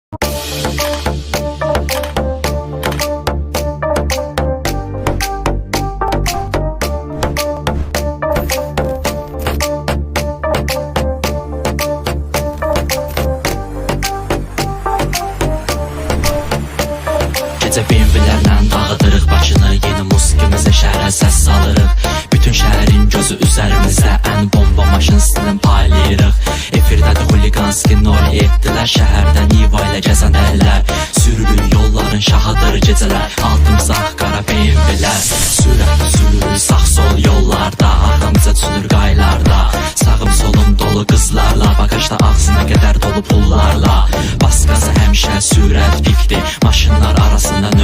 Gecə BMW-lərlə dağıdırıq Bakını, yeni musiqimizə şəhərə səs salırıq. Bütün şəhərin gözü üzərimizdə, ən bomba maşın stilini paylayırıq. Efirdədir huliganski 07-lər, şəhərdə Niva ilə gəzən əllər. Sürülür yolların şahıdır gecələr, altımıza qara BMW-lər. Sürətlə sürürük sağ sol yollarda, arxamıza çünür qaylarda. Sağım solum dolu qızlarla, bagajda ağzına qədər dolu pullarla. Bas qazı həmişə sürət pikdir, maşınlar arasında